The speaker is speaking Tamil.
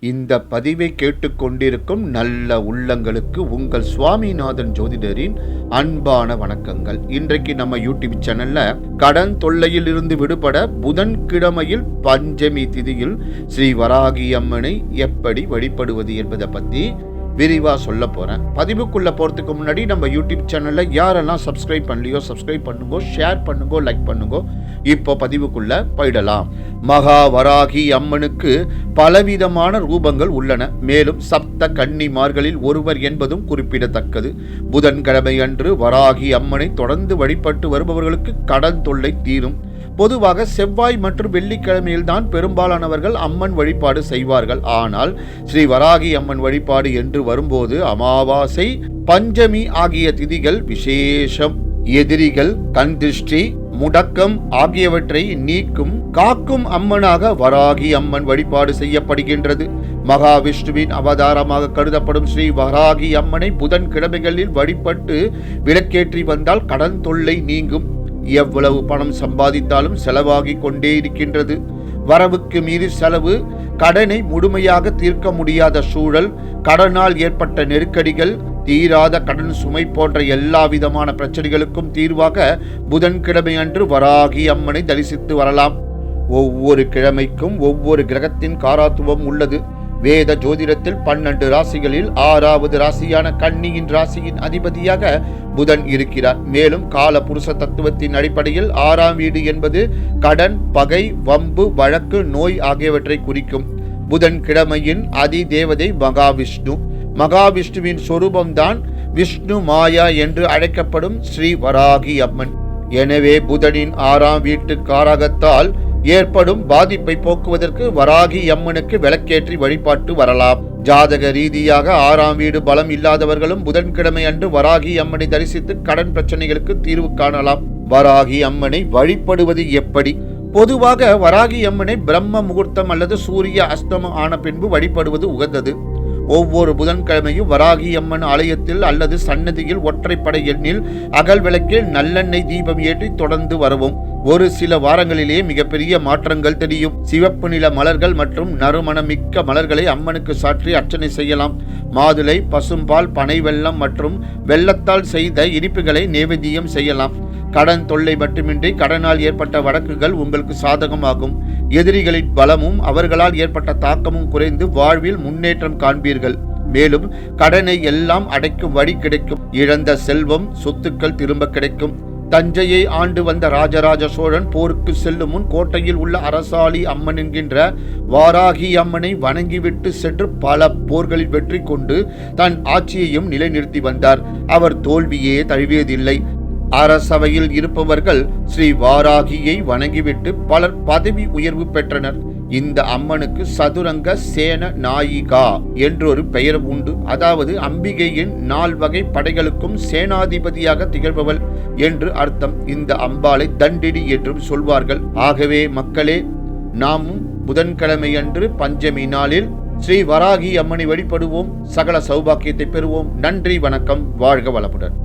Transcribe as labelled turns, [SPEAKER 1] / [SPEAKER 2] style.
[SPEAKER 1] இந்த பதிவை கேட்டுக்கொண்டிருக்கும் நல்ல உள்ளங்களுக்கு உங்கள் சுவாமிநாதன் ஜோதிடரின் அன்பான வணக்கங்கள். இன்றைக்கு நம்ம யூடியூப் சேனல்ல கடன் தொல்லையில் இருந்து விடுபட புதன்கிழமையில் பஞ்சமி திதியில் ஸ்ரீ வராகி அம்மனை எப்படி வழிபடுவது என்பதை பத்தி விரிவா சொல்ல போறேன். பதிவுக்குள்ள போறதுக்கு முன்னாடி நம்ம யூடியூப் சேனல்ல யாரெல்லாம் சப்ஸ்கிரைப் பண்ணலையோ சப்ஸ்கிரைப் பண்ணுங்க, ஷேர் பண்ணுங்க, லைக் பண்ணுங்க. இப்போ பதிவுக்குள்ள போயிடலாம். மகா வராகி அம்மனுக்கு பலவிதமான ரூபங்கள் உள்ளன. மேலும் சப்த கன்னிமார்களில் ஒருவர் என்பதும் குறிப்பிடத்தக்கது. புதன்கிழமை அன்று வராகி அம்மனை தொடர்ந்து வழிபட்டு வருபவர்களுக்கு கடன் தொல்லை தீரும். பொதுவாக செவ்வாய் மற்றும் வெள்ளிக்கிழமையில் தான் பெரும்பாலானவர்கள் அம்மன் வழிபாடு செய்வார்கள். ஆனால் ஸ்ரீ வராகி அம்மன் வழிபாடு என்று வரும்போது அமாவாசை, பஞ்சமி ஆகிய திதிகள் விசேஷம். எதிரிகள், கண் திருஷ்டி, முடக்கம் ஆகியவற்றை நீக்கும் காக்கும் அம்மனாக வராகி அம்மன் வழிபாடு செய்யப்படுகின்றது. மகாவிஷ்ணுவின் அவதாரமாக கருதப்படும் ஸ்ரீ வராகி அம்மனை புதன்கிழமைகளில் வழிபட்டு விளக்கேற்றி வந்தால் கடன் தொல்லை நீங்கும். எவ்வளவு பணம் சம்பாதித்தாலும் செலவாகி கொண்டே இருக்கின்றது. வரவுக்கு மீறி செலவு, கடனை முழுமையாக தீர்க்க முடியாத சூழல், கடனால் ஏற்பட்ட நெருக்கடிகள், தீராத கடன் சுமை போன்ற எல்லா விதமான பிரச்சனைகளுக்கும் தீர்வாக புதன்கிழமை அன்று வராகி அம்மனை தரிசித்து வரலாம். ஒவ்வொரு கிழமைக்கும் ஒவ்வொரு கிரகத்தின் காரத்துவம் உள்ளது. வேத ஜோதிடத்தில் 12 ராசிகளில் 6வது ராசியான கன்னியின் ராசியின் அதிபதியாக புதன் இருக்கிறார். மேலும் கால புருஷ தத்துவத்தின் அடிப்படையில் 6ஆம் வீடு என்பது கடன், பகை, வம்பு, வழக்கு, நோய் ஆகியவற்றை குறிக்கும். புதன் கிழமையின் அதி தேவதை மகாவிஷ்ணு. மகாவிஷ்ணுவின் சொரூபம்தான் விஷ்ணு மாயா என்று அழைக்கப்படும் ஸ்ரீ வராகி அம்மன். எனவே புதனின் 6ஆம் வீட்டு காரகத்தால் ஏற்படும் பாதிப்பை போக்குவதற்கு வராகி அம்மனுக்கு விளக்கேற்றி வழிபாட்டு வரலாம். ஜாதக ரீதியாக 6ஆம் வீடு பலம் இல்லாதவர்களும் புதன்கிழமை அன்று வராகி அம்மனை தரிசித்து கடன் பிரச்சனைகளுக்கு தீர்வு காணலாம். வராகி அம்மனை வழிபடுவது எப்படி? பொதுவாக வராகி அம்மனை பிரம்ம முகூர்த்தம் அல்லது சூரிய அஸ்தமம் ஆன பின்பு வழிபடுவது உகந்தது. ஒவ்வொரு புதன்கிழமையும் வராகி அம்மன் ஆலயத்தில் அல்லது சன்னதியில் ஒற்றைப்படை எண்ணில் அகல் விளக்கில் நல்லெண்ணெய் தீபம் ஏற்றி தொடர்ந்து வரவும். ஒரு சில வாரங்களிலேயே மிகப்பெரிய மாற்றங்கள் தெரியும். சிவப்பு நில மலர்கள் மற்றும் நறுமணமிக்க மலர்களை அம்மனுக்கு சாற்றி அர்ச்சனை செய்யலாம். மாதுளை, பசும்பால், பனை வெல்லம் மற்றும் வெல்லத்தால் செய்த இனிப்புகளை நைவேத்தியம் செய்யலாம். கடன் தொல்லை மட்டுமின்றி கடனால் ஏற்பட்ட வழக்குகள் உங்களுக்கு சாதகமாகும். எதிரிகளின் பலமும் அவர்களால் ஏற்பட்ட தாக்கமும் குறைந்து வாழ்வில் முன்னேற்றம் காண்பீர்கள். மேலும் கடனை எல்லாம் அடைக்கும் வழி கிடைக்கும். இழந்த செல்வம், சொத்துக்கள் திரும்ப கிடைக்கும். தஞ்சையை ஆண்டு வந்த ராஜராஜ சோழன் போருக்கு செல்லும் முன் கோட்டையில் உள்ள அரசாளி அம்மன் என்கின்ற வாராகி அம்மனை வணங்கிவிட்டு சென்று பல போர்களில் வெற்றி கொண்டு தன் ஆட்சியையும் நிலைநிறுத்தி வந்தார். அவர் தோல்வியே தழுவியதில்லை. அரசவையில் இருப்பவர்கள் ஸ்ரீ வாராகியை வணங்கிவிட்டு பலர் பதவி உயர்வு பெற்றனர். இந்த அம்மனுக்கு சதுரங்க சேன நாயிகா என்றொரு பெயர் உண்டு. அதாவது அம்பிகையின் 4 வகை படைகளுக்கும் சேனாதிபதியாக திகழ்பவள் என்று அர்த்தம். இந்த அம்பாளை தண்டிடி என்றும் சொல்வார்கள். ஆகவே மக்களே, நாமும் புதன்கிழமையன்று பஞ்சமி நாளில் ஸ்ரீ வராகி அம்மனை வழிபடுவோம். சகல சௌபாக்கியத்தை பெறுவோம். நன்றி, வணக்கம், வாழ்க வளமுடன்.